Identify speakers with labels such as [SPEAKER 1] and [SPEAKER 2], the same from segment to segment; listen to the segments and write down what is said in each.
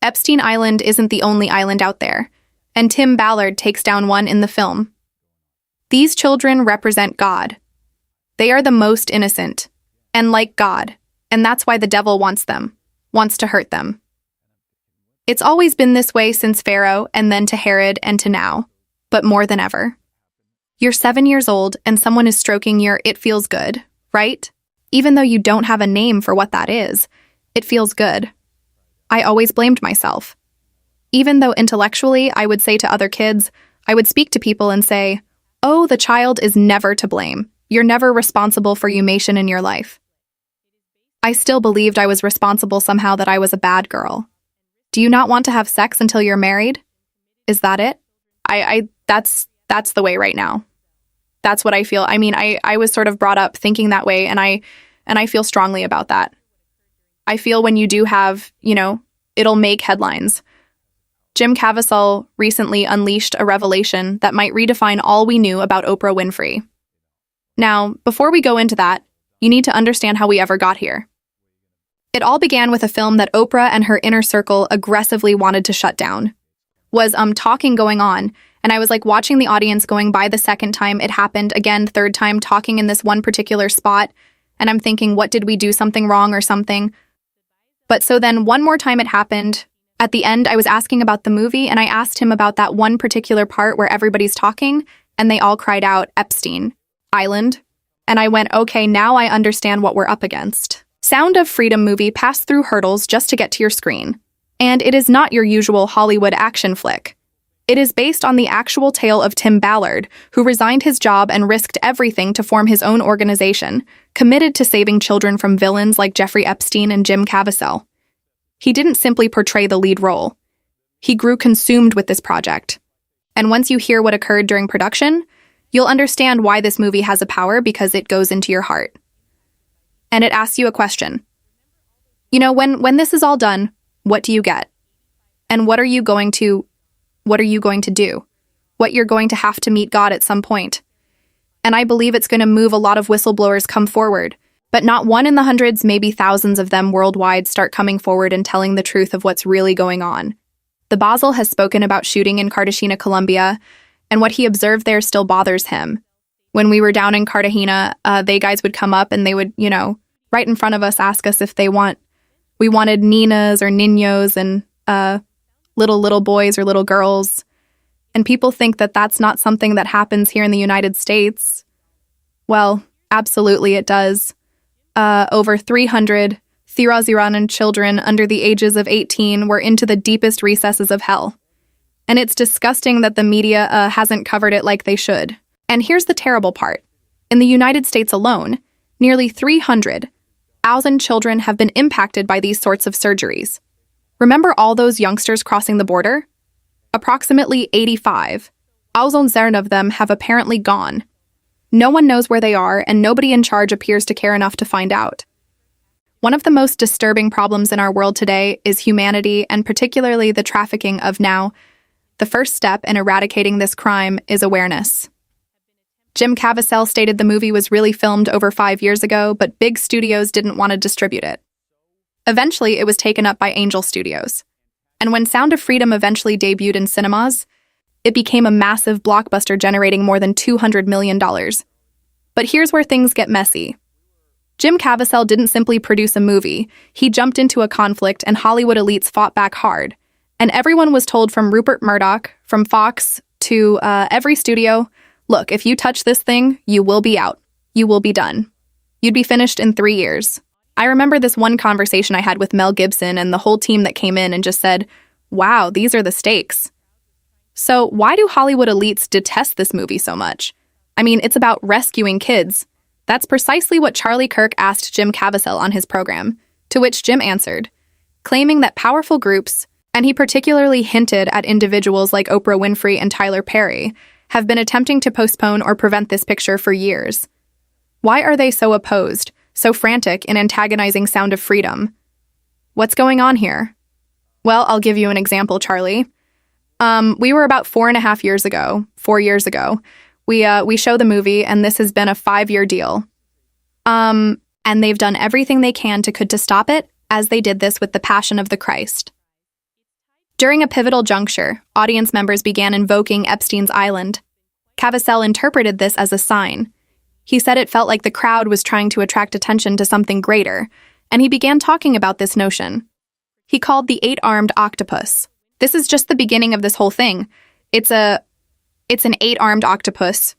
[SPEAKER 1] Epstein Island isn't the only island out there, and Tim Ballard takes down one in the film. These children represent God. They are the most innocent, and like God, and that's why the devil wants them, wants to hurt them. It's always been this way since Pharaoh, and then to Herod, and to now, but more than ever. You're 7 years old, and someone is stroking your "it feels good," right? Even though you don't have a name for what that is, it feels good. I always blamed myself. Even though intellectually I would say to other kids, I would speak to people and say, "Oh, the child is never to blame. You're never responsible for humiliation in your life." I still believed I was responsible somehow, that I was a bad girl. Do you not want to have sex until you're married? Is that it? That's the way right now. That's what I feel. I mean, I was sort of brought up thinking that way, and I feel strongly about that. I feel when you do have, it'll make headlines. Jim Caviezel recently unleashed a revelation that might redefine all we knew about Oprah Winfrey. Now, before we go into that, you need to understand how we ever got here. It all began with a film that Oprah and her inner circle aggressively wanted to shut down. Was talking going on, and I was like watching the audience going by the second time it happened, again, third time, talking in this one particular spot, and I'm thinking, what, did we do something wrong or something? But so then one more time it happened. At the end, I was asking about the movie, and I asked him about that one particular part where everybody's talking, and they all cried out, "Epstein Island." And I went, okay, now I understand what we're up against. Sound of Freedom movie passed through hurdles just to get to your screen. And it is not your usual Hollywood action flick. It is based on the actual tale of Tim Ballard, who resigned his job and risked everything to form his own organization, committed to saving children from villains like Jeffrey Epstein and Jim Caviezel. He didn't simply portray the lead role. He grew consumed with this project. And once you hear what occurred during production, you'll understand why this movie has a power, because it goes into your heart. And it asks you a question. When this is all done, what do you get? And what are you going to do? What you're going to have to meet God at some point. And I believe it's going to move a lot of whistleblowers come forward, but not one in the hundreds, maybe thousands of them worldwide start coming forward and telling the truth of what's really going on. The Basel has spoken about shooting in Cartagena, Colombia, and what he observed there still bothers him. When we were down in Cartagena, they guys would come up and they would, right in front of us ask us if we wanted ninas or niños and little boys or little girls. And people think that that's not something that happens here in the United States. Well, absolutely it does. Over 300 Caviezel children under the ages of 18 were into the deepest recesses of hell. And it's disgusting that the media hasn't covered it like they should. And here's the terrible part. In the United States alone, nearly 300,000 children have been impacted by these sorts of surgeries. Remember all those youngsters crossing the border? Approximately 85,000 of them have apparently gone. No one knows where they are, and nobody in charge appears to care enough to find out. One of the most disturbing problems in our world today is humanity, and particularly the trafficking of now. The first step in eradicating this crime is awareness. Jim Caviezel stated the movie was really filmed over 5 years ago, but big studios didn't want to distribute it. Eventually, it was taken up by Angel Studios. And when Sound of Freedom eventually debuted in cinemas, it became a massive blockbuster, generating more than $200 million. But here's where things get messy. Jim Caviezel didn't simply produce a movie. He jumped into a conflict, and Hollywood elites fought back hard. And everyone was told, from Rupert Murdoch, from Fox, to every studio, look, if you touch this thing, you will be out. You will be done. You'd be finished in 3 years. I remember this one conversation I had with Mel Gibson and the whole team that came in and just said, wow, these are the stakes. So why do Hollywood elites detest this movie so much? I mean, it's about rescuing kids. That's precisely what Charlie Kirk asked Jim Caviezel on his program, to which Jim answered, claiming that powerful groups, and he particularly hinted at individuals like Oprah Winfrey and Tyler Perry, have been attempting to postpone or prevent this picture for years. Why are they so opposed, so frantic in antagonizing Sound of Freedom? What's going on here? Well, I'll give you an example, Charlie. We were about 4 years ago. We show the movie, and this has been a 5-year deal. And they've done everything they can to stop it, as they did this with The Passion of the Christ. During a pivotal juncture, audience members began invoking Epstein's island. Caviezel interpreted this as a sign. He said it felt like the crowd was trying to attract attention to something greater, and he began talking about this notion. He called the eight-armed octopus. This is just the beginning of this whole thing. It's an eight-armed octopus,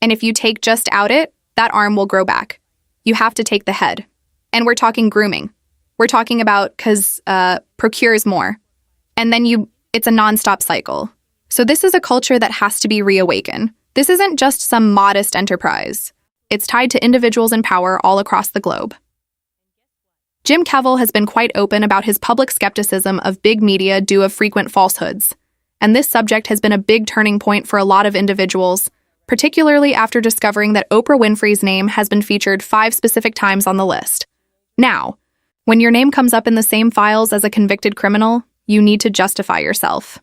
[SPEAKER 1] and if you take just out it, that arm will grow back. You have to take the head. And we're talking grooming. We're talking about because procures more. And then it's a nonstop cycle. So this is a culture that has to be reawakened. This isn't just some modest enterprise. It's tied to individuals in power all across the globe. Jim Caviezel has been quite open about his public skepticism of big media due to frequent falsehoods. And this subject has been a big turning point for a lot of individuals, particularly after discovering that Oprah Winfrey's name has been featured 5 specific times on the list. Now, when your name comes up in the same files as a convicted criminal, you need to justify yourself.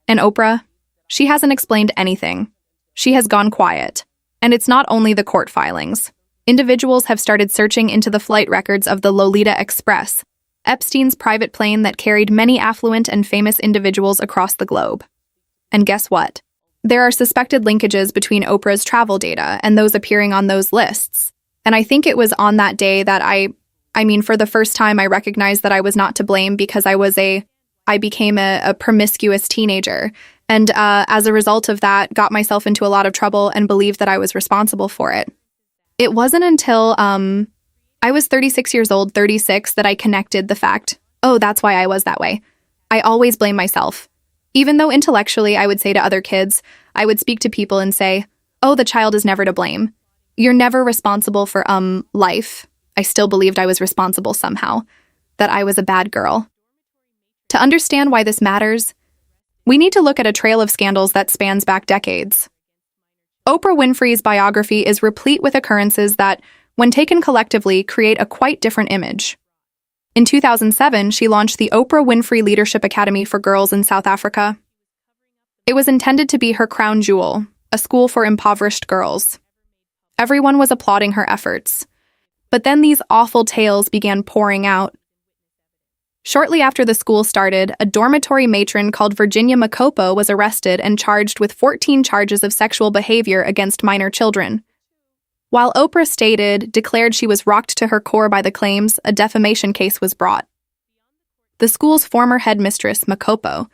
[SPEAKER 1] And Oprah, she hasn't explained anything. She has gone quiet. And it's not only the court filings. Individuals have started searching into the flight records of the Lolita Express, Epstein's private plane that carried many affluent and famous individuals across the globe. And guess what? There are suspected linkages between Oprah's travel data and those appearing on those lists. And I think it was on that day that for the first time, I recognized that I was not to blame because I became a promiscuous teenager. And as a result of that, got myself into a lot of trouble and believed that I was responsible for it. It wasn't until I was 36 years old, 36, that I connected the fact, oh, that's why I was that way. I always blame myself. Even though intellectually I would say to other kids, I would speak to people and say, oh, the child is never to blame. You're never responsible for life. I still believed I was responsible somehow, that I was a bad girl. To understand why this matters, we need to look at a trail of scandals that spans back decades. Oprah Winfrey's biography is replete with occurrences that, when taken collectively, create a quite different image. In 2007, she launched the Oprah Winfrey Leadership Academy for Girls in South Africa. It was intended to be her crown jewel, a school for impoverished girls. Everyone was applauding her efforts. But then these awful tales began pouring out. Shortly after the school started, a dormitory matron called Virginia Makopo was arrested and charged with 14 charges of sexual behavior against minor children. While Oprah declared she was rocked to her core by the claims, a defamation case was brought. The school's former headmistress, Makopo,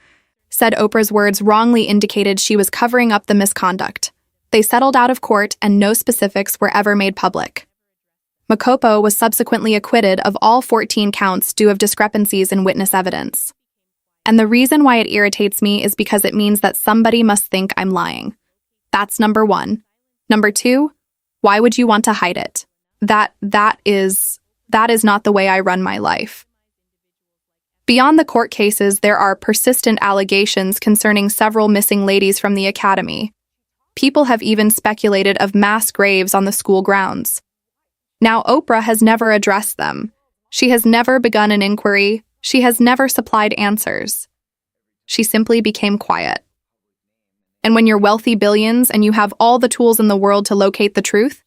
[SPEAKER 1] said Oprah's words wrongly indicated she was covering up the misconduct. They settled out of court and no specifics were ever made public. Makopo was subsequently acquitted of all 14 counts due to discrepancies in witness evidence. And the reason why it irritates me is because it means that somebody must think I'm lying. That's number 1. Number 2, why would you want to hide it? That is not the way I run my life. Beyond the court cases, there are persistent allegations concerning several missing ladies from the academy. People have even speculated of mass graves on the school grounds. Now, Oprah has never addressed them. She has never begun an inquiry. She has never supplied answers. She simply became quiet. And when you're wealthy billions and you have all the tools in the world to locate the truth,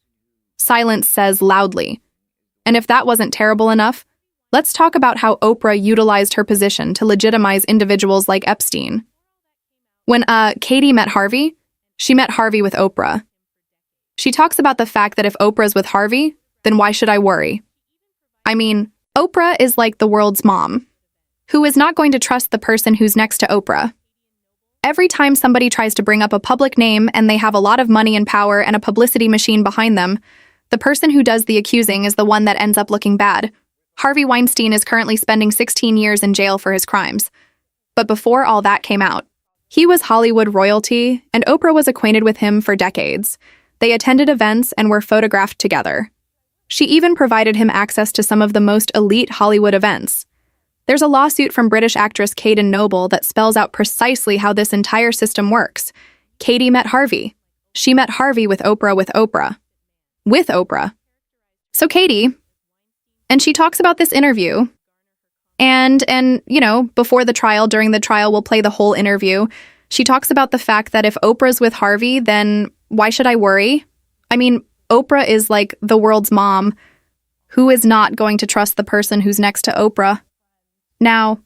[SPEAKER 1] silence says loudly. And if that wasn't terrible enough, let's talk about how Oprah utilized her position to legitimize individuals like Epstein. When Katie met Harvey, she met Harvey with Oprah. She talks about the fact that if Oprah's with Harvey, then why should I worry? Oprah is like the world's mom. Who is not going to trust the person who's next to Oprah? Every time somebody tries to bring up a public name and they have a lot of money and power and a publicity machine behind them, the person who does the accusing is the one that ends up looking bad. Harvey Weinstein is currently spending 16 years in jail for his crimes. But before all that came out, he was Hollywood royalty, and Oprah was acquainted with him for decades. They attended events and were photographed together. She even provided him access to some of the most elite Hollywood events. There's a lawsuit from British actress Kaden Noble that spells out precisely how this entire system works. Katie met Harvey. She met Harvey with Oprah. With Oprah. So Katie, and she talks about this interview, and before the trial, during the trial, we'll play the whole interview. She talks about the fact that if Oprah's with Harvey, then why should I worry? Oprah is like the world's mom. Who is not going to trust the person who's next to Oprah? Now,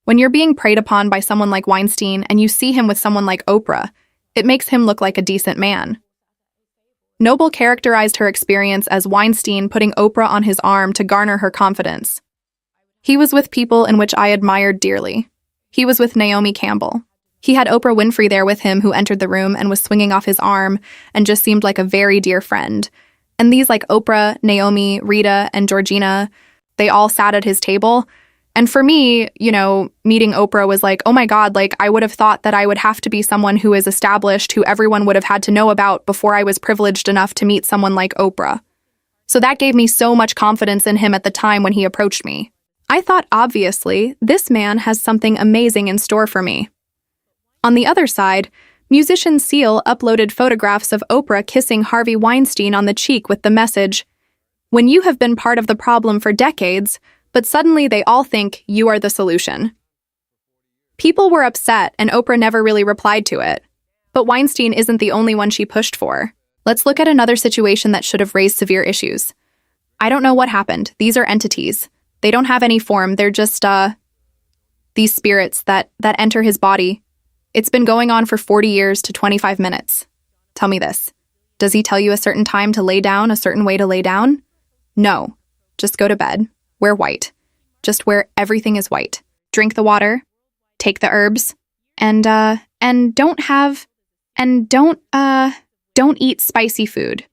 [SPEAKER 1] When you're being preyed upon by someone like Weinstein and you see him with someone like Oprah, it makes him look like a decent man. Noble characterized her experience as Weinstein putting Oprah on his arm to garner her confidence. He was with people in which I admired dearly. He was with Naomi Campbell. He had Oprah Winfrey there with him, who entered the room and was swinging off his arm and just seemed like a very dear friend. And these like Oprah, Naomi, Rita, and Georgina, they all sat at his table. And for me, meeting Oprah was like, oh my God, like I would have thought that I would have to be someone who is established, who everyone would have had to know about before I was privileged enough to meet someone like Oprah. So that gave me so much confidence in him at the time when he approached me. I thought, obviously, this man has something amazing in store for me. On the other side, musician Seal uploaded photographs of Oprah kissing Harvey Weinstein on the cheek with the message, "When you have been part of the problem for decades, but suddenly they all think you are the solution." People were upset and Oprah never really replied to it. But Weinstein isn't the only one she pushed for. Let's look at another situation that should have raised severe issues. I don't know what happened. These are entities. They don't have any form. They're just, these spirits that enter his body. It's been going on for 40 years to 25 minutes. Tell me this. Does he tell you a certain time to lay down, a certain way to lay down? No. Just go to bed. Wear white. Just wear everything is white. Drink the water. Take the herbs. And don't eat spicy food.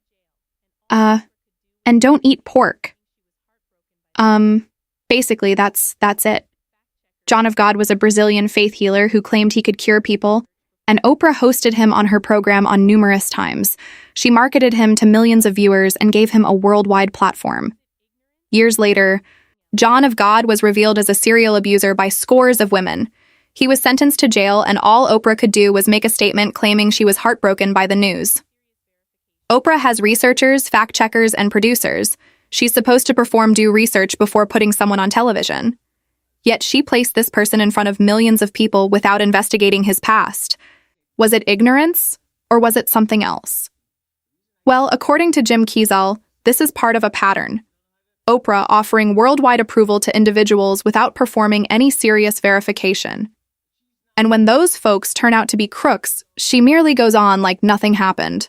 [SPEAKER 1] And don't eat pork. Basically, that's it. John of God was a Brazilian faith healer who claimed he could cure people, and Oprah hosted him on her program on numerous times. She marketed him to millions of viewers and gave him a worldwide platform. Years later, John of God was revealed as a serial abuser by scores of women. He was sentenced to jail, and all Oprah could do was make a statement claiming she was heartbroken by the news. Oprah has researchers, fact-checkers, and producers. She's supposed to perform due research before putting someone on television. Yet she placed this person in front of millions of people without investigating his past. Was it ignorance, or was it something else? Well, according to Jim Caviezel, this is part of a pattern. Oprah offering worldwide approval to individuals without performing any serious verification. And when those folks turn out to be crooks, she merely goes on like nothing happened.